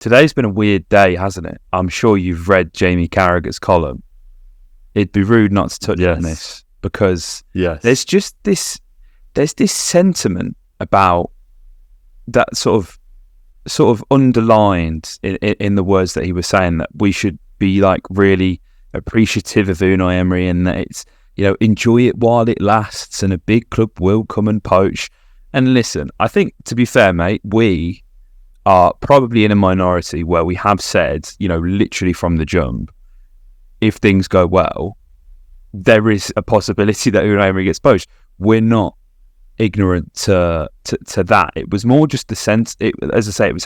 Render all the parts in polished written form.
today's been a weird day, hasn't it? I'm sure you've read Jamie Carragher's column. It'd be rude not to touch on this because there's just there's this sentiment about that sort of underlined in the words that he was saying, that we should be like really appreciative of Unai Emery, and that it's, enjoy it while it lasts, and a big club will come and poach. And listen, I think, to be fair, mate, we are probably in a minority where we have said, literally from the jump, if things go well, there is a possibility that Unai Emery gets poached. We're not ignorant to that. It was more just the sense, as I say, it was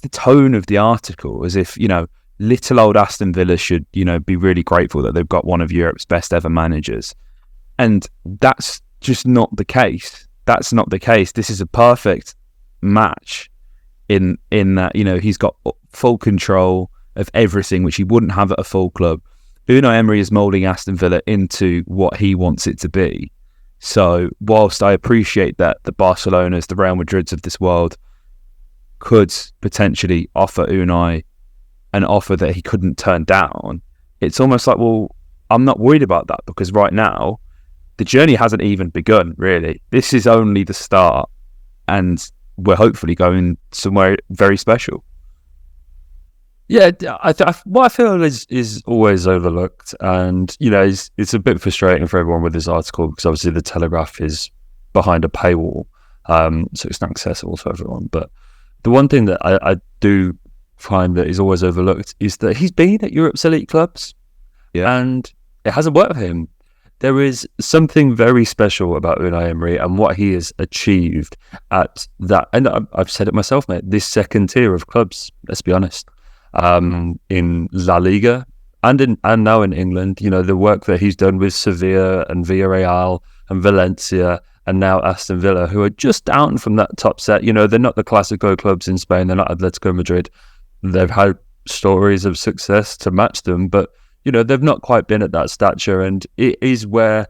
the tone of the article, as if, little old Aston Villa should, be really grateful that they've got one of Europe's best ever managers. And that's just not the case. That's not the case. This is a perfect match in that, he's got full control of everything, which he wouldn't have at a full club. Unai Emery is moulding Aston Villa into what he wants it to be. So whilst I appreciate that the Barcelonas, the Real Madrids of this world could potentially offer Unai an offer that he couldn't turn down, it's almost like, well, I'm not worried about that, because right now the journey hasn't even begun, really. This is only the start, and we're hopefully going somewhere very special. Yeah, what I feel is always overlooked, and it's a bit frustrating for everyone with this article, because obviously the Telegraph is behind a paywall, so it's not accessible to everyone. But the one thing that I do find that is always overlooked is that he's been at Europe's elite clubs, and it hasn't worked for him. There is something very special about Unai Emery and what he has achieved at that, and I've said it myself, mate, this second tier of clubs, let's be honest. In La Liga and now in England, the work that he's done with Sevilla and Villarreal and Valencia and now Aston Villa, who are just down from that top set. They're not the Clásico clubs in Spain. They're not Atletico Madrid. They've had stories of success to match them, but they've not quite been at that stature. And it is where,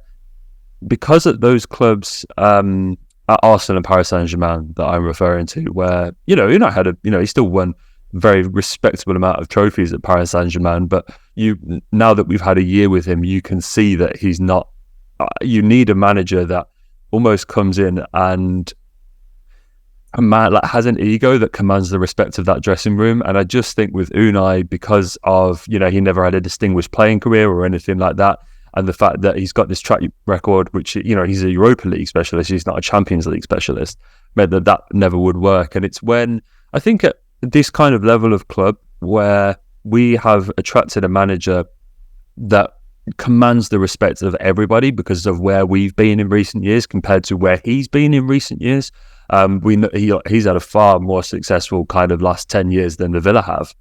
because of those clubs, at Arsenal and Paris Saint-Germain that I'm referring to, where Unai had he still won very respectable amount of trophies at Paris Saint-Germain, but now that we've had a year with him, you can see that he's not. You need a manager that almost comes in and a man like has an ego that commands the respect of that dressing room. And I just think with Unai, because of he never had a distinguished playing career or anything like that, and the fact that he's got this track record, which he's a Europa League specialist, he's not a Champions League specialist, meant that never would work. And it's when I think at this kind of level of club where we have attracted a manager that commands the respect of everybody because of where we've been in recent years compared to where he's been in recent years. We know he's had a far more successful kind of last 10 years than the Villa have.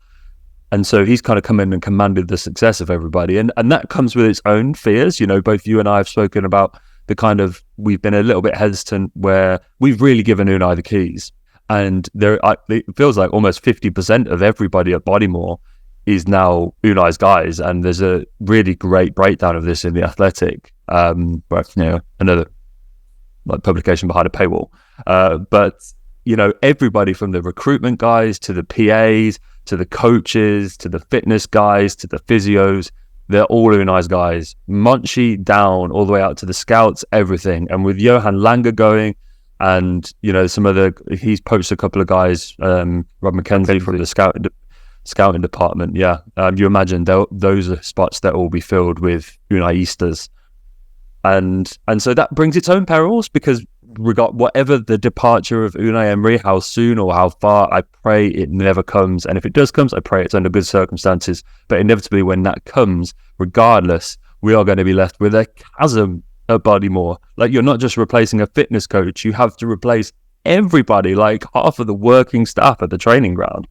And so he's kind of come in and commanded the success of everybody. And that comes with its own fears. Both you and I have spoken about the kind of, we've been a little bit hesitant where we've really given Unai the keys. And it feels like almost 50% of everybody at Bodymore is now Unai's guys. And there's a really great breakdown of this in The Athletic, but another publication behind a paywall. But everybody from the recruitment guys to the PAs to the coaches to the fitness guys to the physios, they're all Unai's guys. Monchi down all the way out to the scouts, everything. And with Johan Langer going, and he's poached a couple of guys, Rob McKenzie from the scouting department. Yeah, you imagine those are spots that will be filled with Unai Easters, and so that brings its own perils, because whatever the departure of Unai Emery, how soon or how far, I pray it never comes. And if it does come, I pray it's under good circumstances. But inevitably, when that comes, regardless, we are going to be left with a chasm at Bodymore. Like, you're not just replacing a fitness coach, you have to replace everybody. Like, half of the working staff at the training ground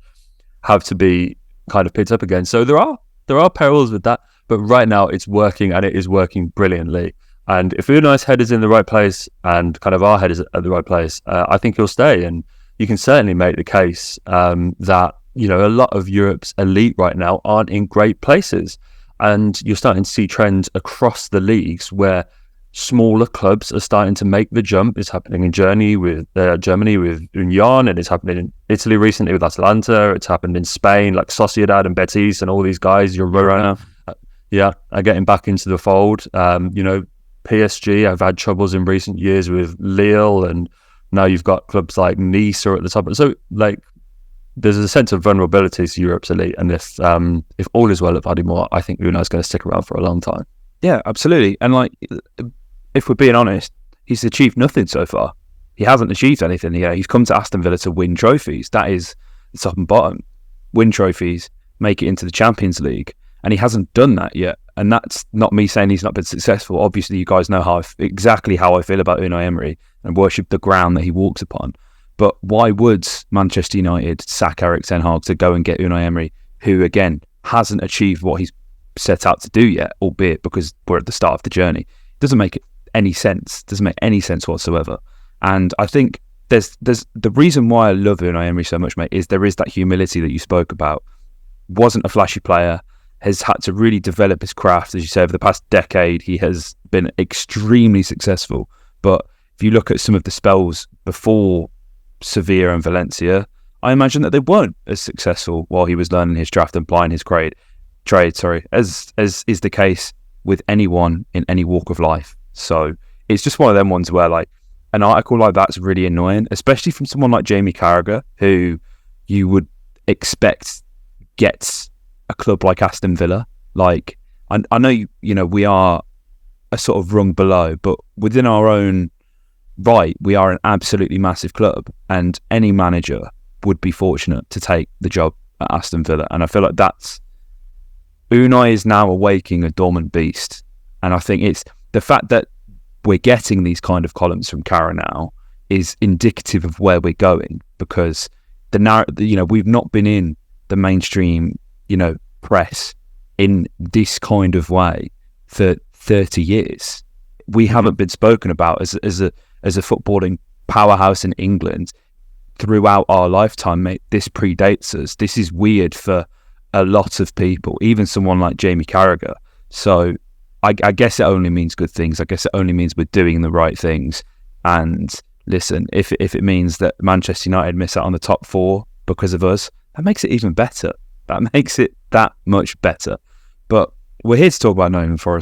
have to be kind of picked up again. So there are perils with that, but right now it's working, and it is working brilliantly. And if Unai's head is in the right place and kind of our head is at the right place, I think he'll stay. And you can certainly make the case that a lot of Europe's elite right now aren't in great places. And you're starting to see trends across the leagues where smaller clubs are starting to make the jump. It's happening in Germany with Union, and it's happening in Italy recently with Atalanta. It's happened in Spain, like Sociedad and Betis and all these guys. Are getting back into the fold. PSG have had troubles in recent years with Lille, and now you've got clubs like Nice are at the top. So, like, there's a sense of vulnerability to Europe's elite, and if all is well at Vadimor, I think Unai's going to stick around for a long time. Yeah, absolutely. And like, if we're being honest, he's achieved nothing so far. He hasn't achieved anything. Yeah, he's come to Aston Villa to win trophies. That is the top and bottom. Win trophies, make it into the Champions League, and he hasn't done that yet. And that's not me saying he's not been successful. Obviously, you guys know exactly how I feel about Unai Emery and worship the ground that he walks upon. But why would Manchester United sack Erik ten Hag to go and get Unai Emery, who, again, hasn't achieved what he's set out to do yet, albeit because we're at the start of the journey? It doesn't make any sense. Doesn't make any sense whatsoever. And I think there's the reason why I love Unai Emery so much, mate, is there is that humility that you spoke about. Wasn't a flashy player, has had to really develop his craft. As you say, over the past decade, he has been extremely successful. But if you look at some of the spells before Sevilla and Valencia, I imagine that they weren't as successful while he was learning his craft and plying his trade, as is the case with anyone in any walk of life. So it's just one of them ones where, like, an article like that's really annoying, especially from someone like Jamie Carragher, who you would expect gets a club like Aston Villa. Like, I know we are a sort of rung below, but within our own right, we are an absolutely massive club, and any manager would be fortunate to take the job at Aston Villa. And I feel like Unai is now awaking a dormant beast. And I think it's the fact that we're getting these kind of columns from Carragher now is indicative of where we're going, because we've not been in the mainstream, press in this kind of way for 30 years. We haven't been spoken about as a footballing powerhouse in England throughout our lifetime, mate. This predates us. This is weird for a lot of people, even someone like Jamie Carragher. So I guess it only means good things. I guess it only means we're doing the right things. And listen, if it means that Manchester United miss out on the top 4 because of us, that makes it even better. That makes it that much better. But we're here to talk about Nottingham Forest,